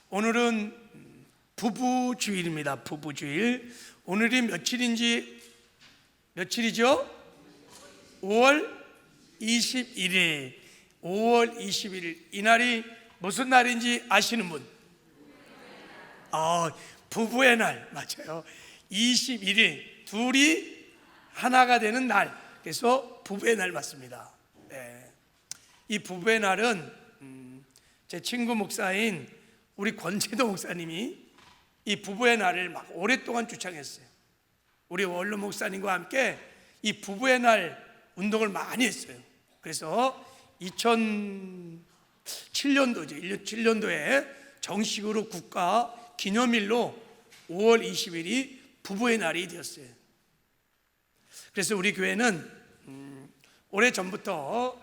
오늘은 부부주일입니다. 부부주일. 오늘이 며칠이죠? 5월 21일. 5월 21일. 이 날이 무슨 날인지 아시는 분? 부부의 날. 맞아요. 21일. 둘이 하나가 되는 날. 그래서 부부의 날 맞습니다. 네. 이 부부의 날은 제 친구 목사인 우리 권재도 목사님이 이 부부의 날을 막 오랫동안 주창했어요. 우리 원로 목사님과 함께 이 부부의 날 운동을 많이 했어요. 그래서 2007년도에 정식으로 국가 기념일로 5월 20일이 부부의 날이 되었어요. 그래서 우리 교회는 오래전부터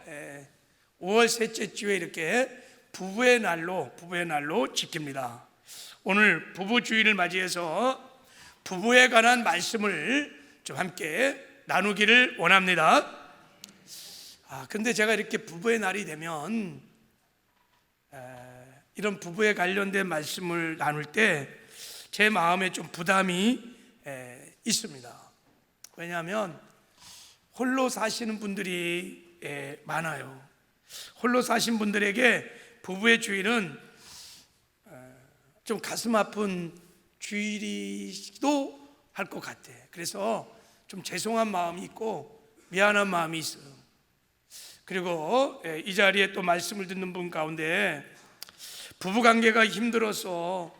5월 셋째 주에 이렇게 부부의 날로 지킵니다. 오늘 부부주일을 맞이해서 부부에 관한 말씀을 좀 함께 나누기를 원합니다. 근데 제가 이렇게 부부의 날이 되면 이런 부부에 관련된 말씀을 나눌 때 제 마음에 좀 부담이 있습니다. 왜냐하면 홀로 사시는 분들이 많아요. 홀로 사신 분들에게 부부의 주일은 좀 가슴 아픈 주일이기도 할 것 같아. 그래서 좀 죄송한 마음이 있고 미안한 마음이 있어요. 그리고 이 자리에 또 말씀을 듣는 분 가운데 부부관계가 힘들어서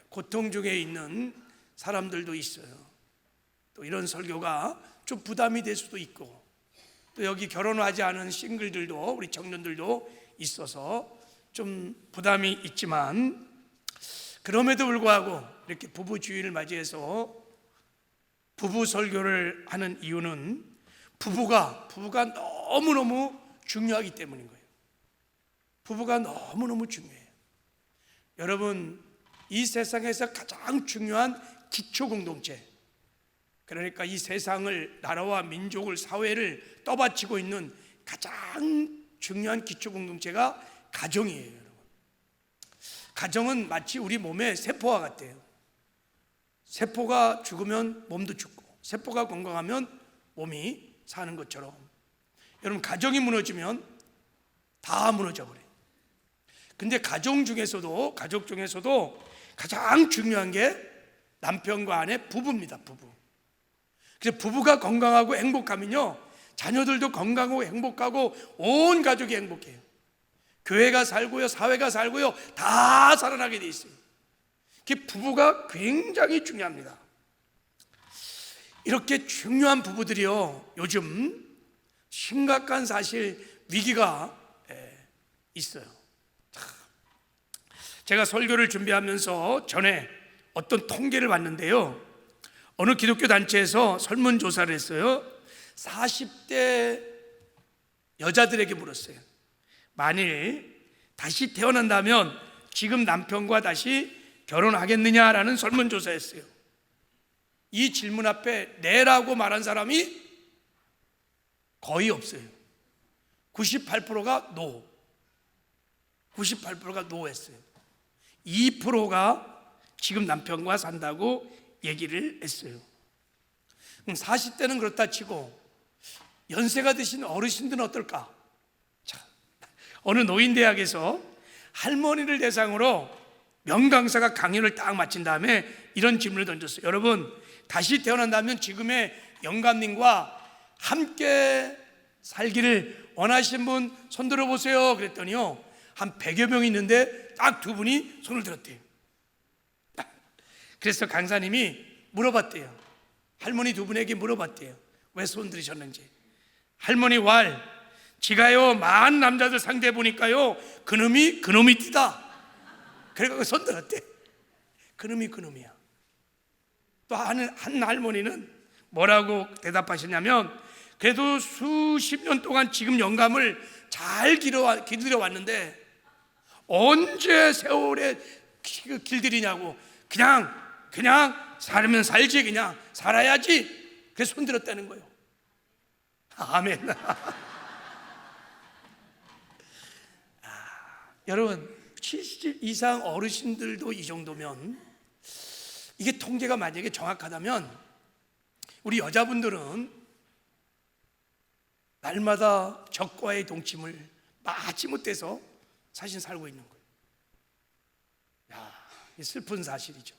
고통 중에 있는 사람들도 있어요. 또 이런 설교가 좀 부담이 될 수도 있고, 또 여기 결혼하지 않은 싱글들도, 우리 청년들도 있어서 좀 부담이 있지만, 그럼에도 불구하고 이렇게 부부주일을 맞이해서 부부 설교를 하는 이유는 부부가 너무너무 중요하기 때문인 거예요. 부부가 너무너무 중요해요. 여러분, 이 세상에서 가장 중요한 기초 공동체, 그러니까 이 세상을, 나라와 민족을, 사회를 떠받치고 있는 가장 중요한 기초 공동체가 가정이에요. 여러분, 가정은 마치 우리 몸의 세포와 같아요. 세포가 죽으면 몸도 죽고, 세포가 건강하면 몸이 사는 것처럼, 여러분, 가정이 무너지면 다 무너져 버려요. 근데 가족 중에서도 가장 중요한 게 남편과 아내, 부부입니다. 부부. 그래서 부부가 건강하고 행복하면요, 자녀들도 건강하고 행복하고 온 가족이 행복해요. 교회가 살고요, 사회가 살고요, 다 살아나게 돼 있어요. 부부가 굉장히 중요합니다. 이렇게 중요한 부부들이요, 요즘 심각한 사실 위기가 있어요. 제가 설교를 준비하면서 전에 어떤 통계를 봤는데요, 어느 기독교 단체에서 설문조사를 했어요. 40대 여자들에게 물었어요. 만일 다시 태어난다면 지금 남편과 다시 결혼하겠느냐라는 설문조사였어요. 이 질문 앞에 네라고 말한 사람이 거의 없어요. 98%가 노. 98%가 노 했어요. 2%가 지금 남편과 산다고 얘기를 했어요. 40대는 그렇다 치고 연세가 드신 어르신들은 어떨까? 어느 노인대학에서 할머니를 대상으로 명강사가 강연을 딱 마친 다음에 이런 질문을 던졌어요. 여러분, 다시 태어난다면 지금의 영감님과 함께 살기를 원하시는 분 손 들어보세요. 그랬더니요, 한 100여 명이 있는데 딱 두 분이 손을 들었대요. 그래서 강사님이 물어봤대요. 할머니 두 분에게 물어봤대요. 왜 손 들으셨는지. 할머니 왈, 지가요 많은 남자들 상대해 보니까요 그놈이 띠다. 그래서 손 들었대. 그놈이야. 또 한 할머니는 뭐라고 대답하셨냐면, 그래도 수십 년 동안 지금 영감을 잘 기다려왔는데 언제 세월에 길들이냐고, 그냥 살면 살지, 그냥 살아야지. 그래서 손 들었다는 거예요. 아멘. 여러분, 70 이상 어르신들도 이 정도면, 이게 통계가 만약에 정확하다면 우리 여자분들은 날마다 적과의 동침을 마지못해서 사실 살고 있는 거예요. 야, 이게 슬픈 사실이죠.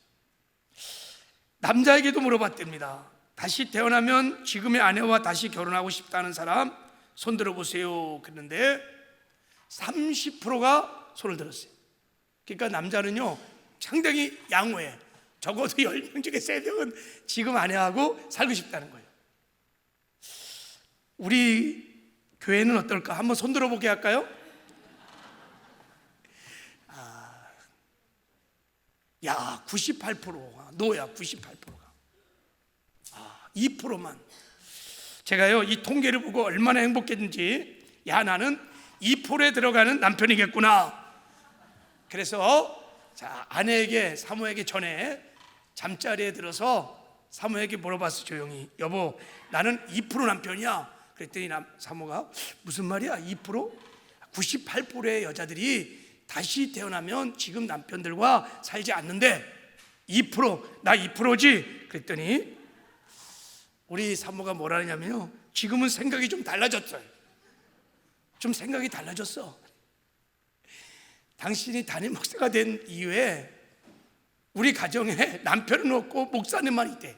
남자에게도 물어봤답니다. 다시 태어나면 지금의 아내와 다시 결혼하고 싶다는 사람 손 들어보세요. 그랬는데 30%가 손을 들었어요. 그러니까 남자는요 상당히 양호해. 적어도 10명 중에 3명은 지금 아내하고 살고 싶다는 거예요. 우리 교회는 어떨까? 한번 손 들어보게 할까요? 야, 98%가 노야. 98%가 2%만. 제가요 이 통계를 보고 얼마나 행복했는지, 야, 나는 2%에 들어가는 남편이겠구나. 그래서 자, 아내에게, 사모에게 전에 잠자리에 들어서 사모에게 물어봤어. 조용히. 여보, 나는 2% 남편이야. 그랬더니 사모가 무슨 말이야? 2%? 98%의 여자들이 다시 태어나면 지금 남편들과 살지 않는데 2%, 나 2%지? 그랬더니 우리 사모가 뭐라 하냐면요, 지금은 생각이 좀 달라졌어요. 좀 생각이 달라졌어. 당신이 담임 목사가 된 이후에 우리 가정에 남편은 없고 목사님만 있대.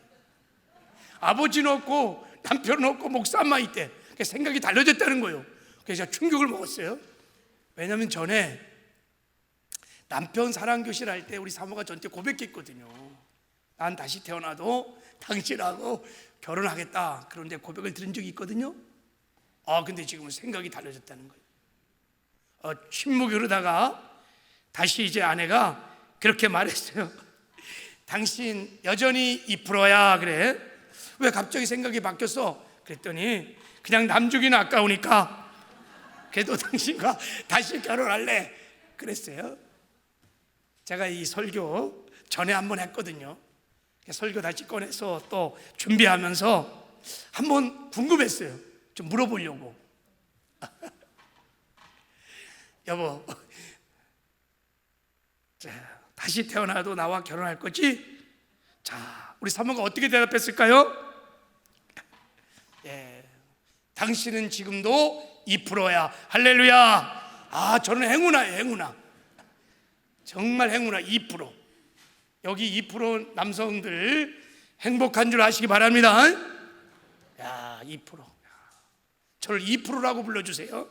아버지는 없고 남편은 없고 목사만 있대. 생각이 달라졌다는 거예요. 그래서 제가 충격을 먹었어요. 왜냐하면 전에 남편 사랑교실 할 때 우리 사모가 저한테 고백했거든요. 난 다시 태어나도 당신하고 결혼하겠다. 그런데 고백을 들은 적이 있거든요. 근데 지금은 생각이 달라졌다는 거예요. 침묵이 흐르다가 다시 이제 아내가 그렇게 말했어요. 당신 여전히 2%야. 그래. 왜 갑자기 생각이 바뀌었어? 그랬더니 그냥 남주기는 아까우니까 그래도 당신과 다시 결혼할래. 그랬어요. 제가 이 설교 전에 한번 했거든요. 설교 다시 꺼내서 또 준비하면서 한번 궁금했어요. 좀 물어보려고. 여보, 자, 다시 태어나도 나와 결혼할 거지? 자, 우리 사모가 어떻게 대답했을까요? 예, 당신은 지금도 2%야. 할렐루야. 저는 행운아예요. 행운아. 정말 행운아. 2%. 여기 2% 남성들 행복한 줄 아시기 바랍니다. 야, 2%. 저를 2%라고 불러주세요.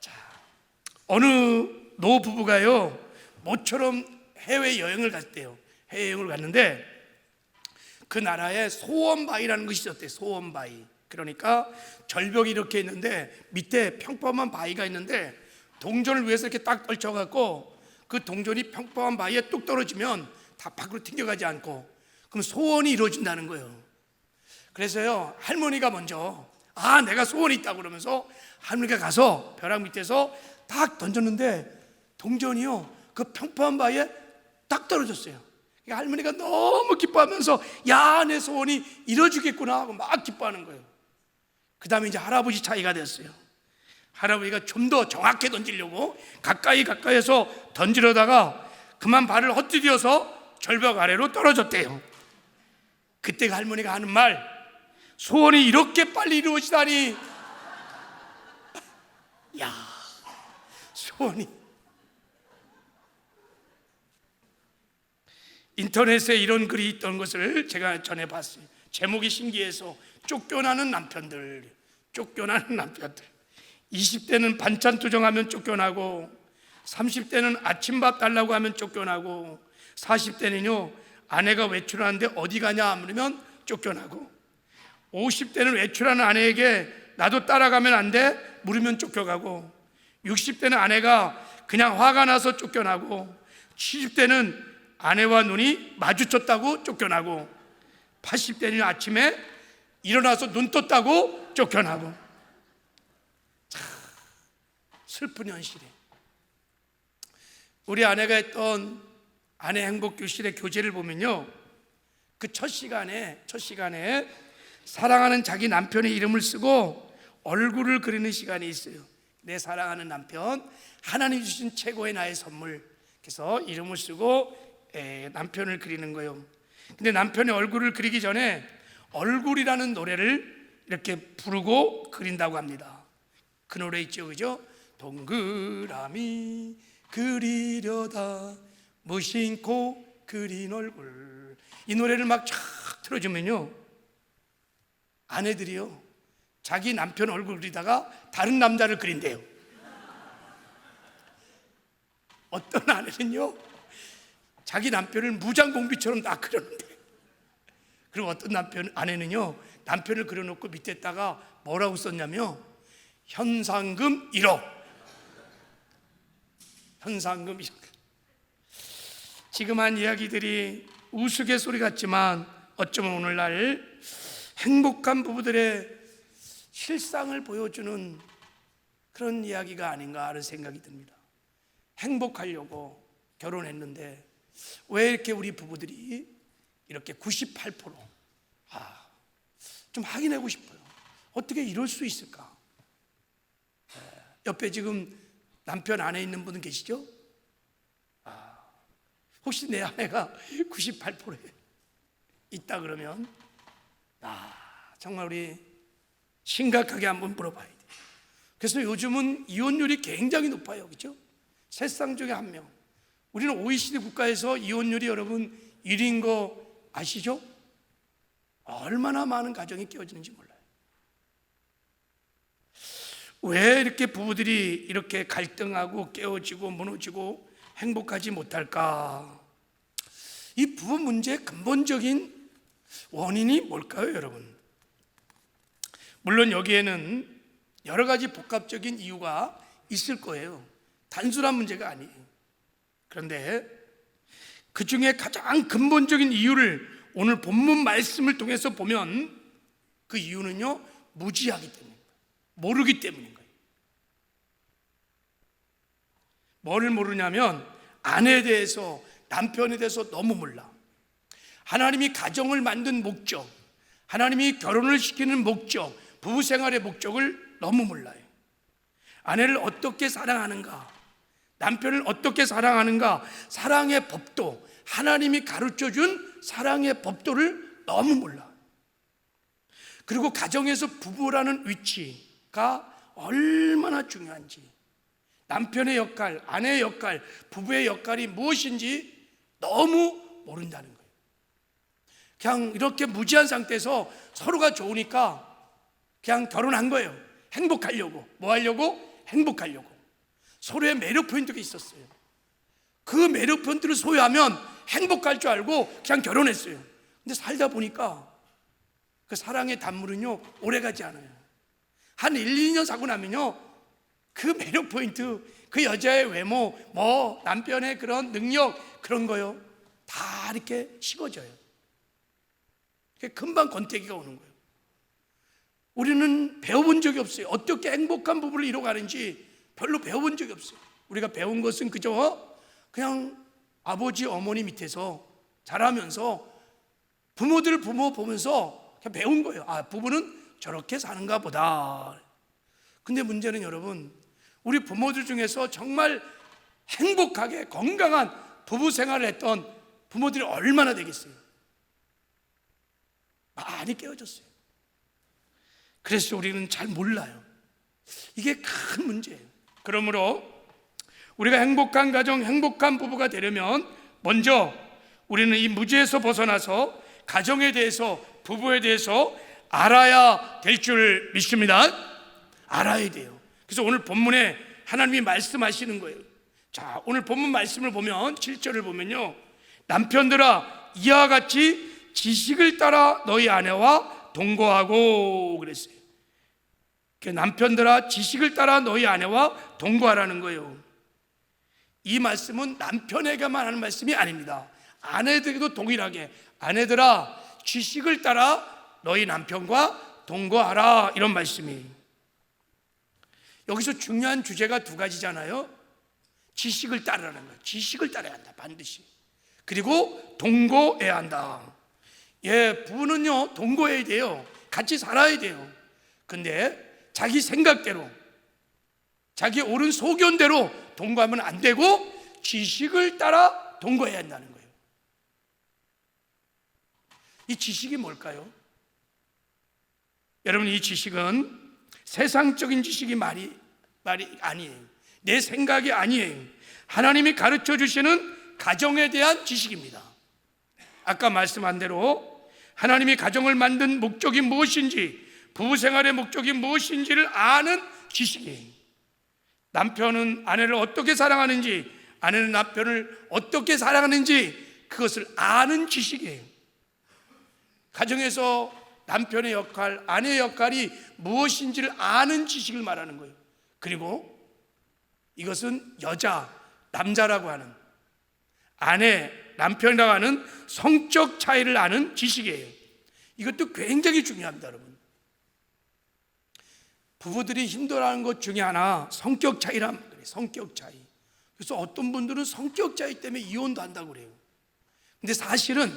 자, 어느 노부부가요 모처럼 해외여행을 갔대요. 해외여행을 갔는데 그 나라에 소원바위라는 것이 있었대요. 소원바위. 그러니까 절벽이 이렇게 있는데 밑에 평범한 바위가 있는데 동전을 위해서 이렇게 딱 떨쳐갖고 그 동전이 평범한 바위에 뚝 떨어지면 다 밖으로 튕겨가지 않고 그럼 소원이 이루어진다는 거예요. 그래서요 할머니가 먼저 내가 소원이 있다고 그러면서 할머니가 가서 벼락 밑에서 딱 던졌는데 동전이요 그 평범한 바위에 딱 떨어졌어요. 그러니까 할머니가 너무 기뻐하면서 야, 내 소원이 이루어지겠구나 하고 막 기뻐하는 거예요. 그 다음에 이제 할아버지 차이가 됐어요. 할아버지가 좀 더 정확히 던지려고 가까이에서 던지려다가 그만 발을 헛디뎌서 절벽 아래로 떨어졌대요. 그때 할머니가 하는 말, 소원이 이렇게 빨리 이루어지다니. 야, 소원이. 인터넷에 이런 글이 있던 것을 제가 전에 봤어요. 제목이 신기해서 쫓겨나는 남편들. 20대는 반찬 투정하면 쫓겨나고 30대는 아침밥 달라고 하면 쫓겨나고 40대는요 아내가 외출하는데 어디 가냐 물으면 쫓겨나고 50대는 외출하는 아내에게 나도 따라가면 안 돼? 물으면 쫓겨가고 60대는 아내가 그냥 화가 나서 쫓겨나고 70대는 아내와 눈이 마주쳤다고 쫓겨나고 80대는 아침에 일어나서 눈 떴다고 쫓겨나고. 슬픈 현실이. 우리 아내가 했던 아내 행복교실의 교재를 보면요 그 첫 시간에 사랑하는 자기 남편의 이름을 쓰고 얼굴을 그리는 시간이 있어요. 내 사랑하는 남편, 하나님 주신 최고의 나의 선물. 그래서 이름을 쓰고 남편을 그리는 거예요. 근데 남편의 얼굴을 그리기 전에 얼굴이라는 노래를 이렇게 부르고 그린다고 합니다. 그 노래 있죠, 그죠? 동그라미 그리려다 무심코 그린 얼굴. 이 노래를 막 쫙 틀어주면요, 아내들이요 자기 남편 얼굴 그리다가 다른 남자를 그린대요. 어떤 아내는요 자기 남편을 무장공비처럼 다 그렸는데, 그리고 어떤 아내는요 남편을 그려놓고 밑에다가 뭐라고 썼냐면 현상금 1억. 현상금 1억. 지금 한 이야기들이 우스갯소리 같지만 어쩌면 오늘날 행복한 부부들의 실상을 보여주는 그런 이야기가 아닌가 하는 생각이 듭니다. 행복하려고 결혼했는데 왜 이렇게 우리 부부들이 이렇게 98%, 좀 확인하고 싶어요. 어떻게 이럴 수 있을까? 옆에 지금 남편 안에 있는 분은 계시죠? 혹시 내 아내가 98%에 있다 그러면 정말 우리 심각하게 한번 물어봐야 돼요. 그래서 요즘은 이혼율이 굉장히 높아요, 그렇죠? 3쌍 중에 1명. 우리는 OECD 국가에서 이혼율이 여러분 1위인 거 아시죠? 얼마나 많은 가정이 깨어지는지 몰라요. 왜 이렇게 부부들이 이렇게 갈등하고 깨어지고 무너지고 행복하지 못할까? 이 부부 문제의 근본적인 원인이 뭘까요, 여러분? 물론 여기에는 여러 가지 복합적인 이유가 있을 거예요. 단순한 문제가 아니에요. 그런데 그 중에 가장 근본적인 이유를 오늘 본문 말씀을 통해서 보면 그 이유는요, 무지하기 때문입니다. 모르기 때문인 거예요. 뭐를 모르냐면 아내에 대해서, 남편에 대해서 너무 몰라. 하나님이 가정을 만든 목적, 하나님이 결혼을 시키는 목적, 부부 생활의 목적을 너무 몰라요. 아내를 어떻게 사랑하는가, 남편을 어떻게 사랑하는가, 사랑의 법도, 하나님이 가르쳐준 사랑의 법도를 너무 몰라. 그리고 가정에서 부부라는 위치가 얼마나 중요한지, 남편의 역할, 아내의 역할, 부부의 역할이 무엇인지 너무 모른다는 거예요. 그냥 이렇게 무지한 상태에서 서로가 좋으니까 그냥 결혼한 거예요. 행복하려고. 뭐 하려고? 행복하려고. 서로의 매력 포인트가 있었어요. 그 매력 포인트를 소유하면 행복할 줄 알고 그냥 결혼했어요. 근데 살다 보니까 그 사랑의 단물은요 오래가지 않아요. 한 1, 2년 사고 나면요 그 매력 포인트, 그 여자의 외모, 뭐 남편의 그런 능력, 그런 거요 다 이렇게 식어져요. 금방 권태기가 오는 거예요. 우리는 배워본 적이 없어요. 어떻게 행복한 부부를 이뤄가는지 별로 배워본 적이 없어요. 우리가 배운 것은 그저 그냥 아버지 어머니 밑에서 자라면서 부모들 부모 보면서 그냥 배운 거예요. 부부는 저렇게 사는가 보다. 근데 문제는 여러분, 우리 부모들 중에서 정말 행복하게 건강한 부부 생활을 했던 부모들이 얼마나 되겠어요? 많이 깨어졌어요. 그래서 우리는 잘 몰라요. 이게 큰 문제예요. 그러므로 우리가 행복한 가정, 행복한 부부가 되려면 먼저 우리는 이 무지에서 벗어나서 가정에 대해서, 부부에 대해서 알아야 될 줄 믿습니다. 알아야 돼요. 그래서 오늘 본문에 하나님이 말씀하시는 거예요. 자, 오늘 본문 말씀을 보면 7절을 보면요, 남편들아 이와 같이 지식을 따라 너희 아내와 동거하고 그랬어요. 남편들아 지식을 따라 너희 아내와 동거하라는 거예요. 이 말씀은 남편에게만 하는 말씀이 아닙니다. 아내들에게도 동일하게, 아내들아 지식을 따라 너희 남편과 동거하라, 이런 말씀이. 여기서 중요한 주제가 두 가지잖아요. 지식을 따르라는 거예요. 지식을 따라야 한다, 반드시. 그리고 동거해야 한다. 부부는요 동거해야 돼요. 같이 살아야 돼요. 근데 자기 생각대로, 자기 옳은 소견대로 동거하면 안 되고 지식을 따라 동거해야 한다는 거예요. 이 지식이 뭘까요? 여러분, 이 지식은 세상적인 지식이 말이 아니에요. 내 생각이 아니에요. 하나님이 가르쳐 주시는 가정에 대한 지식입니다. 아까 말씀한 대로 하나님이 가정을 만든 목적이 무엇인지, 부부 생활의 목적이 무엇인지를 아는 지식이에요. 남편은 아내를 어떻게 사랑하는지, 아내는 남편을 어떻게 사랑하는지 그것을 아는 지식이에요. 가정에서 남편의 역할, 아내의 역할이 무엇인지를 아는 지식을 말하는 거예요. 그리고 이것은 여자, 남자라고 하는, 아내, 남편이라고 하는 성적 차이를 아는 지식이에요. 이것도 굉장히 중요합니다, 여러분. 부부들이 힘들어하는 것 중에 하나 성격 차이란 말이에요. 성격 차이. 그래서 어떤 분들은 성격 차이 때문에 이혼도 한다고 그래요. 근데 사실은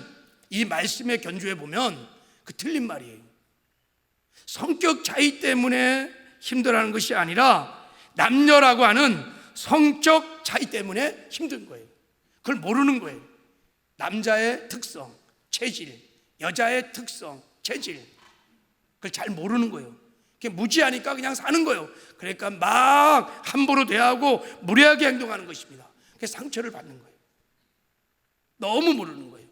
이 말씀의 견주에 보면 그 틀린 말이에요. 성격 차이 때문에 힘들어하는 것이 아니라 남녀라고 하는 성적 차이 때문에 힘든 거예요. 그걸 모르는 거예요. 남자의 특성, 체질, 여자의 특성, 체질, 그걸 잘 모르는 거예요. 그게 무지하니까 그냥 사는 거예요. 그러니까 막 함부로 대하고 무례하게 행동하는 것입니다. 그게 상처를 받는 거예요. 너무 모르는 거예요.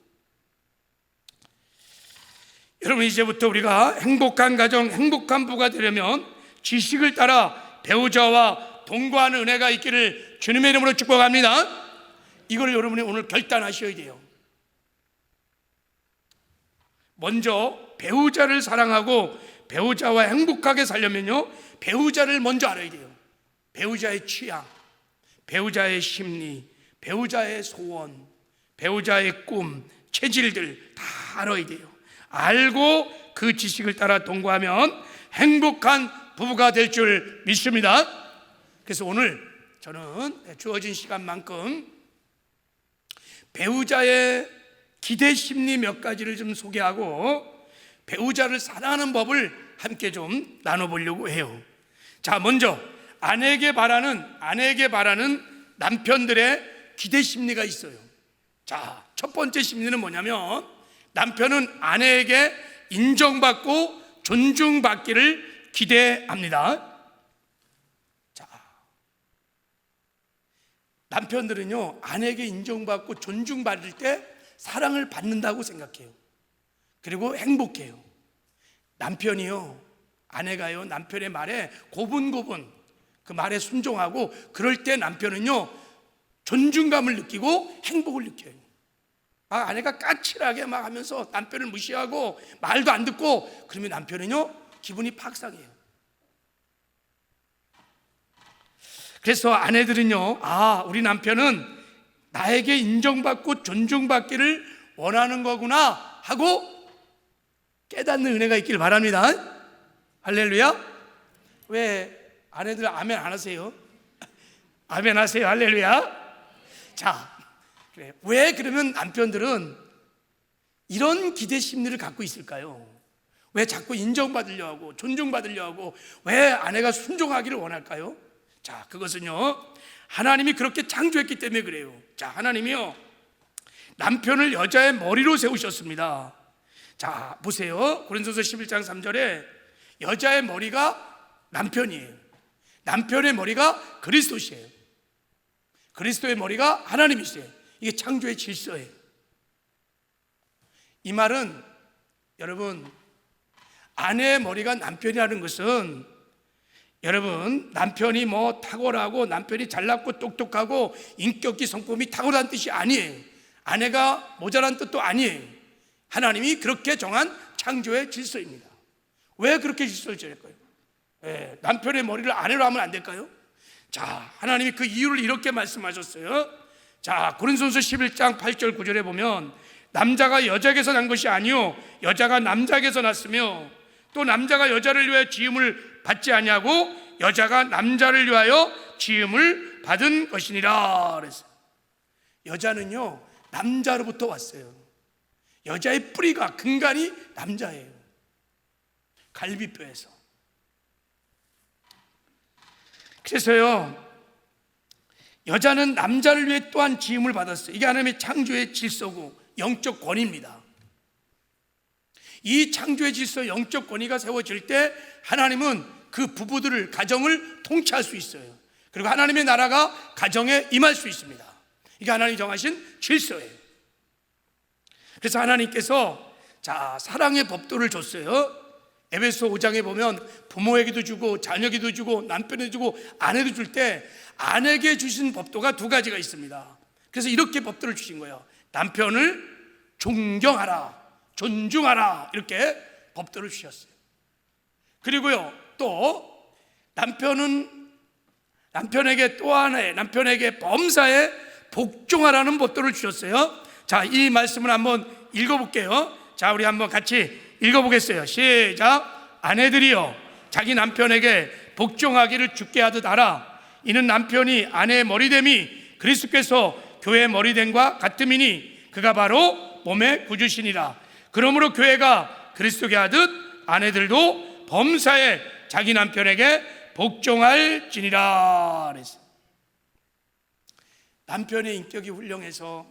여러분, 이제부터 우리가 행복한 가정, 행복한 부부가 되려면 지식을 따라 배우자와 동거하는 은혜가 있기를 주님의 이름으로 축복합니다. 이걸 여러분이 오늘 결단하셔야 돼요. 먼저 배우자를 사랑하고 배우자와 행복하게 살려면요, 배우자를 먼저 알아야 돼요. 배우자의 취향, 배우자의 심리, 배우자의 소원, 배우자의 꿈, 체질들 다 알아야 돼요. 알고 그 지식을 따라 동거하면 행복한 부부가 될 줄 믿습니다. 그래서 오늘 저는 주어진 시간만큼 배우자의 기대 심리 몇 가지를 좀 소개하고 배우자를 사랑하는 법을 함께 좀 나눠보려고 해요. 자, 먼저 아내에게 바라는 남편들의 기대 심리가 있어요. 자, 첫 번째 심리는 뭐냐면 남편은 아내에게 인정받고 존중받기를 기대합니다. 자, 남편들은요, 아내에게 인정받고 존중받을 때 사랑을 받는다고 생각해요. 그리고 행복해요. 남편이요, 아내가요, 남편의 말에 고분고분 그 말에 순종하고 그럴 때 남편은요, 존중감을 느끼고 행복을 느껴요. 막 아내가 까칠하게 막 하면서 남편을 무시하고 말도 안 듣고 그러면 남편은요, 기분이 팍 상해요. 그래서 아내들은요, 아, 우리 남편은 나에게 인정받고 존중받기를 원하는 거구나 하고 깨닫는 은혜가 있길 바랍니다. 할렐루야. 왜 아내들 아멘 안 하세요? 아멘 하세요. 할렐루야. 자, 그래. 왜 그러면 남편들은 이런 기대 심리를 갖고 있을까요? 왜 자꾸 인정받으려 하고 존중받으려 하고 왜 아내가 순종하기를 원할까요? 자, 그것은요, 하나님이 그렇게 창조했기 때문에 그래요. 자, 하나님이요, 남편을 여자의 머리로 세우셨습니다. 자, 보세요. 고린도서 11장 3절에 여자의 머리가 남편이에요. 남편의 머리가 그리스도시에요. 그리스도의 머리가 하나님이세요. 이게 창조의 질서예요. 이 말은 여러분, 아내의 머리가 남편이라는 것은 여러분, 남편이 뭐 탁월하고 남편이 잘났고 똑똑하고 인격기 성품이 탁월한 뜻이 아니에요. 아내가 모자란 뜻도 아니에요. 하나님이 그렇게 정한 창조의 질서입니다. 왜 그렇게 질서를 정할까요? 남편의 머리를 아내로 하면 안 될까요? 자, 하나님이 그 이유를 이렇게 말씀하셨어요. 자, 고린도서 11장 8절 9절에 보면 남자가 여자에게서 난 것이 아니요 여자가 남자에게서 났으며 또 남자가 여자를 위하여 지음을 받지 아니하고 여자가 남자를 위하여 지음을 받은 것이니라 그랬어요. 여자는요, 남자로부터 왔어요. 여자의 뿌리가, 근간이 남자예요. 갈비뼈에서. 그래서요, 여자는 남자를 위해 또한 지음을 받았어요. 이게 하나님의 창조의 질서고 영적 권위입니다. 이 창조의 질서, 영적 권위가 세워질 때 하나님은 그 부부들을, 가정을 통치할 수 있어요. 그리고 하나님의 나라가 가정에 임할 수 있습니다. 이게 하나님이 정하신 질서예요. 그래서 하나님께서 사랑의 법도를 줬어요. 에베소 5장에 보면 부모에게도 주고 자녀에게도 주고 남편에게도 주고 아내도 줄 때 아내에게 주신 법도가 두 가지가 있습니다. 그래서 이렇게 법도를 주신 거예요. 남편을 존경하라, 존중하라, 이렇게 법도를 주셨어요. 그리고요, 또 남편에게 또 하나의, 남편에게 범사에 복종하라는 법도를 주셨어요. 자, 이 말씀을 한번 읽어볼게요. 자, 우리 한번 같이 읽어보겠어요. 시작. 아내들이여 자기 남편에게 복종하기를 주께 하듯 하라. 이는 남편이 아내의 머리됨이 그리스도께서 교회의 머리됨과 같음이니 그가 바로 몸의 구주시니라. 그러므로 교회가 그리스도께 하듯 아내들도 범사에 자기 남편에게 복종할지니라 그랬어요. 남편의 인격이 훌륭해서,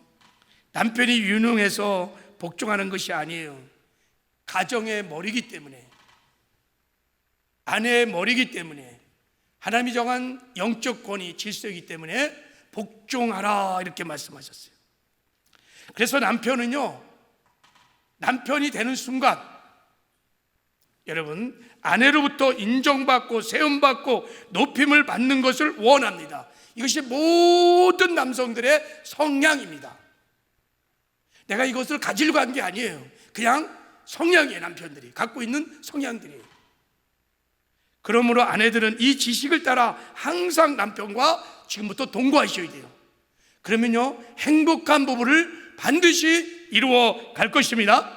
남편이 유능해서 복종하는 것이 아니에요. 가정의 머리이기 때문에, 아내의 머리이기 때문에, 하나님이 정한 영적 권위, 질서이기 때문에 복종하라 이렇게 말씀하셨어요. 그래서 남편은요, 남편이 되는 순간 여러분, 아내로부터 인정받고 세움받고 높임을 받는 것을 원합니다. 이것이 모든 남성들의 성향입니다. 내가 이것을 가지려고 한 게 아니에요. 그냥 성향이에요. 남편들이 갖고 있는 성향들이에요. 그러므로 아내들은 이 지식을 따라 항상 남편과 지금부터 동거하셔야 돼요. 그러면요, 행복한 부부를 반드시 이루어 갈 것입니다.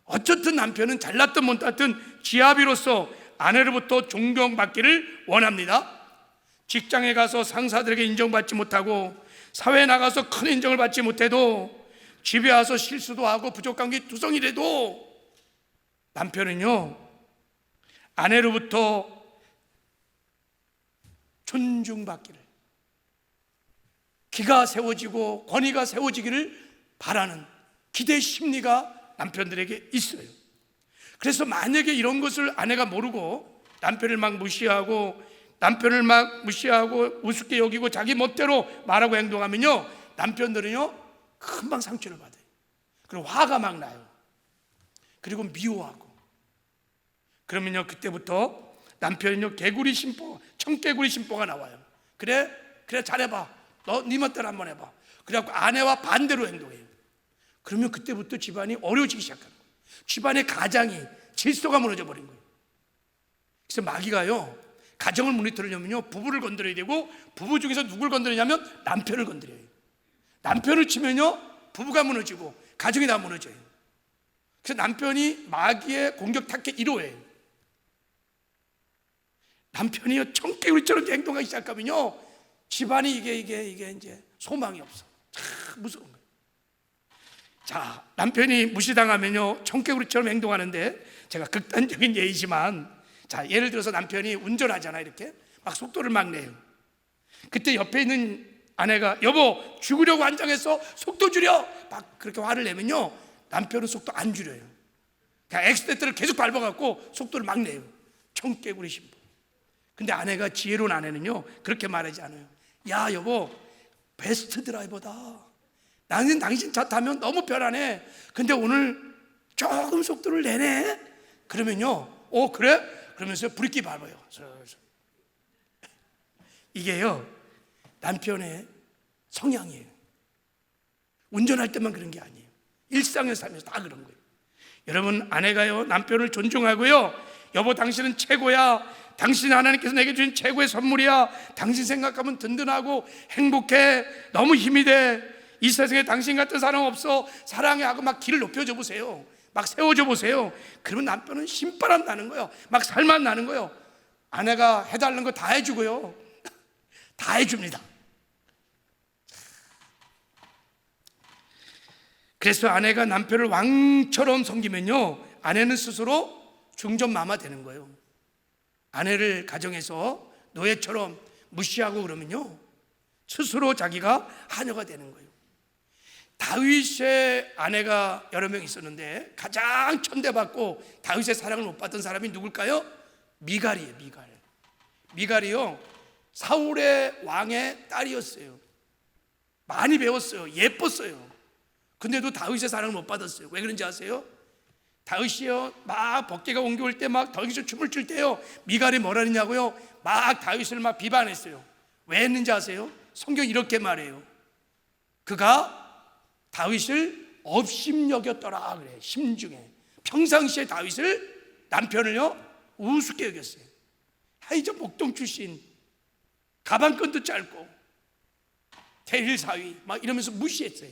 어쨌든 남편은 잘났든 못났든 지아비로서 아내로부터 존경받기를 원합니다. 직장에 가서 상사들에게 인정받지 못하고 사회에 나가서 큰 인정을 받지 못해도 집에 와서 실수도 하고 부족한 게 투성이라도 남편은요, 아내로부터 존중받기를, 기가 세워지고 권위가 세워지기를 바라는 기대 심리가 남편들에게 있어요. 그래서 만약에 이런 것을 아내가 모르고 남편을 막 무시하고 우습게 여기고 자기 멋대로 말하고 행동하면요, 남편들은요 금방 상처를 받아요. 그리고 화가 막 나요. 그리고 미워하고. 그러면요, 그때부터 남편은요 청개구리 심보가 나와요. 그래 잘해봐, 너 네 멋대로 한번 해봐. 그래갖고 아내와 반대로 행동해요. 그러면 그때부터 집안이 어려워지기 시작하는 거예요. 집안의 가장이, 질서가 무너져 버린 거예요. 그래서 마귀가요, 가정을 무너뜨리려면요 부부를 건드려야 되고, 부부 중에서 누굴 건드리냐면 남편을 건드려요. 남편을 치면요 부부가 무너지고 가정이 다 무너져요. 그래서 남편이 마귀의 공격 타켓 1호예요. 남편이 청개구리처럼 행동하기 시작하면요 집안이 이게 이제 소망이 없어. 참 무서운 거예요. 자, 남편이 무시당하면요 청개구리처럼 행동하는데, 제가 극단적인 예이지만, 자, 예를 들어서 남편이 운전하잖아요. 이렇게 막 속도를 막 내요. 그때 옆에 있는 아내가 여보 죽으려고 환장해서 속도 줄여, 막 그렇게 화를 내면요 남편은 속도 안 줄여요. 그냥 엑셀레이터를 계속 밟아갖고 속도를 막 내요. 청개구리 신부. 근데 아내가, 지혜로운 아내는요 그렇게 말하지 않아요. 야 여보, 베스트 드라이버다. 나는 당신 차 타면 너무 편안해. 근데 오늘 조금 속도를 내네. 그러면요, 그래? 그러면서 브레이크 밟아요. 이게요 남편의 성향이에요. 운전할 때만 그런 게 아니에요. 일상의 삶에서 다 그런 거예요. 여러분, 아내가요 남편을 존중하고요, 여보 당신은 최고야, 당신 하나님께서 내게 주신 최고의 선물이야, 당신 생각하면 든든하고 행복해, 너무 힘이 돼, 이 세상에 당신 같은 사람 없어, 사랑해 하고 막 길을 높여줘 보세요. 막 세워줘 보세요. 그러면 남편은 신바람 나는 거예요. 막 살만 나는 거예요. 아내가 해달라는 거 다 해주고요, 다 해줍니다. 그래서 아내가 남편을 왕처럼 섬기면요 아내는 스스로 중전마마 되는 거예요. 아내를 가정에서 노예처럼 무시하고 그러면요 스스로 자기가 하녀가 되는 거예요. 다윗의 아내가 여러 명 있었는데 가장 천대받고 다윗의 사랑을 못 받던 사람이 누굴까요? 미갈이에요. 미갈이요 사울의 왕의 딸이었어요. 많이 배웠어요. 예뻤어요. 근데도 다윗의 사랑을 못 받았어요. 왜 그런지 아세요? 다윗이요 막 법궤가 옮겨올 때 막 덕이서 춤을 출 때요 미갈이 뭐라 했냐고요? 막 다윗을 막 비판했어요. 왜 했는지 아세요? 성경 이렇게 말해요. 그가 다윗을 업심여겼더라 그래. 심중에 평상시에 다윗을 남편을요 우습게 여겼어요. 저 목동 출신 가방끈도 짧고 대일사위 막 이러면서 무시했어요.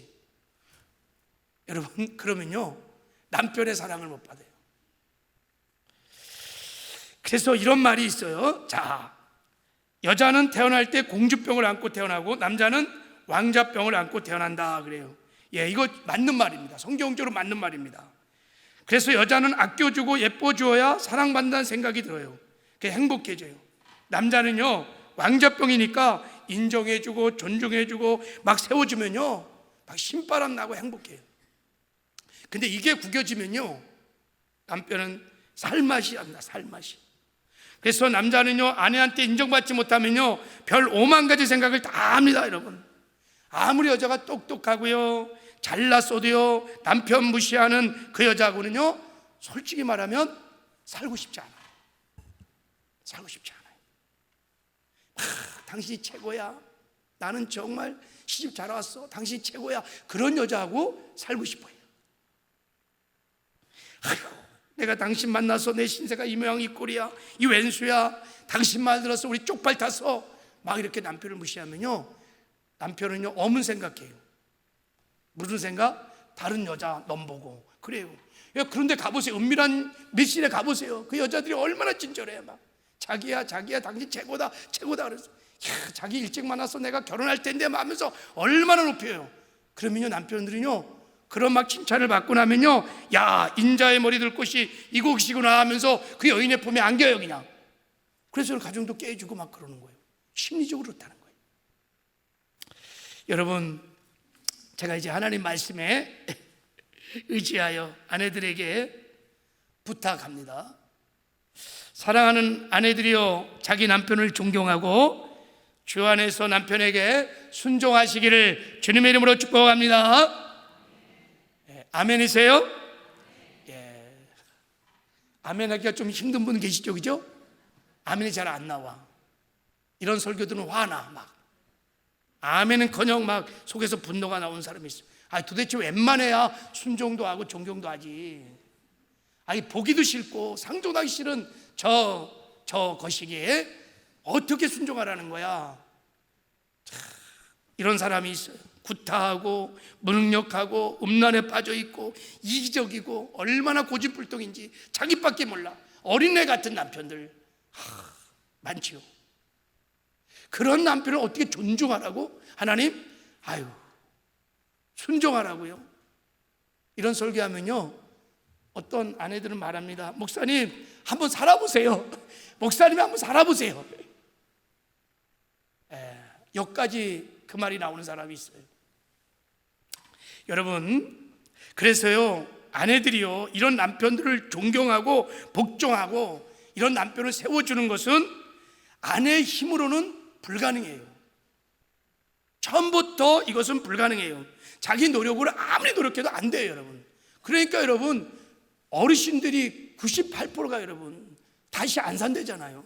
여러분 그러면요 남편의 사랑을 못 받아요. 그래서 이런 말이 있어요. 자, 여자는 태어날 때 공주병을 안고 태어나고 남자는 왕자병을 안고 태어난다 그래요. 예, 이거 맞는 말입니다. 성경적으로 맞는 말입니다. 그래서 여자는 아껴주고 예뻐주어야 사랑받는다는 생각이 들어요. 그게 행복해져요. 남자는요 왕자병이니까 인정해주고 존중해주고 막 세워주면요 막 신바람 나고 행복해요. 근데 이게 구겨지면요 남편은 살맛이 납니다. 살맛이. 그래서 남자는요 아내한테 인정받지 못하면요 별 5만 가지 생각을 다 합니다. 여러분 아무리 여자가 똑똑하고요 잘났어도요 남편 무시하는 그 여자하고는요 솔직히 말하면 살고 싶지 않아요. 살고 싶지 않아요. 당신이 최고야. 나는 정말 시집 잘 왔어. 당신이 최고야. 그런 여자하고 살고 싶어요. 아이고, 내가 당신 만나서 내 신세가 이 모양 이 꼴이야. 이 왼수야. 당신 말 들어서 우리 쪽팔 타서 막 이렇게 남편을 무시하면요 남편은요 어문 생각해요. 무슨 생각? 다른 여자 넘보고 그래요. 그런데 가보세요. 은밀한 밀실에 가보세요. 그 여자들이 얼마나 친절해요. 막 자기야 당신 최고다 그래서 자기 일찍 만나서 내가 결혼할 텐데 하면서 얼마나 높여요. 그러면요 남편들은요 그런 막 칭찬을 받고 나면요 야 인자의 머리 들 곳이 이곳이구나 하면서 그 여인의 품에 안겨요 그냥. 그래서 가정도 깨주고 막 그러는 거예요. 심리적으로 그렇다는 거예요. 여러분 제가 이제 하나님 말씀에 의지하여 아내들에게 부탁합니다. 사랑하는 아내들이여 자기 남편을 존경하고 주 안에서 남편에게 순종하시기를 주님의 이름으로 축복합니다. 아멘이세요? 예. 아멘하기가 좀 힘든 분 계시죠, 그죠? 아멘이 잘 안 나와. 이런 설교들은 화나 막. 아멘은커녕 막 속에서 분노가 나오는 사람이 있어요. 도대체 웬만해야 순종도 하고 존경도 하지. 보기도 싫고 상종하기 싫은 저 거시기에 어떻게 순종하라는 거야. 이런 사람이 있어요. 구타하고 무능력하고 음란에 빠져있고 이기적이고 얼마나 고집불통인지 자기밖에 몰라. 어린애 같은 남편들 많지요. 그런 남편을 어떻게 존중하라고? 하나님 순종하라고요. 이런 설교하면요 어떤 아내들은 말합니다. 목사님 한번 살아보세요. 목사님이 한번 살아보세요. 여기까지 그 말이 나오는 사람이 있어요. 여러분 그래서요 아내들이요 이런 남편들을 존경하고 복종하고 이런 남편을 세워주는 것은 아내의 힘으로는 불가능해요. 처음부터 이것은 불가능해요. 자기 노력으로 아무리 노력해도 안 돼요 여러분. 그러니까 여러분 어르신들이 98%가 여러분 다시 안 산대잖아요.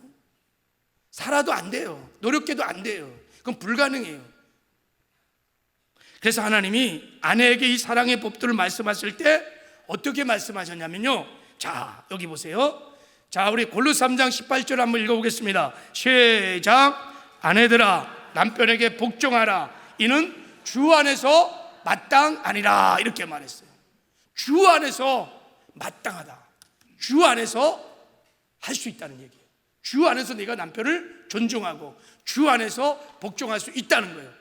살아도 안 돼요. 노력해도 안 돼요. 그건 불가능해요. 그래서 하나님이 아내에게 이 사랑의 법들을 말씀하실 때 어떻게 말씀하셨냐면요 자 여기 보세요. 자 우리 골로새 3장 18절 한번 읽어보겠습니다. 시작. 아내들아 남편에게 복종하라. 이는 주 안에서 마땅하니라. 이렇게 말했어요. 주 안에서 마땅하다. 주 안에서 할 수 있다는 얘기예요. 주 안에서 네가 남편을 존중하고 주 안에서 복종할 수 있다는 거예요.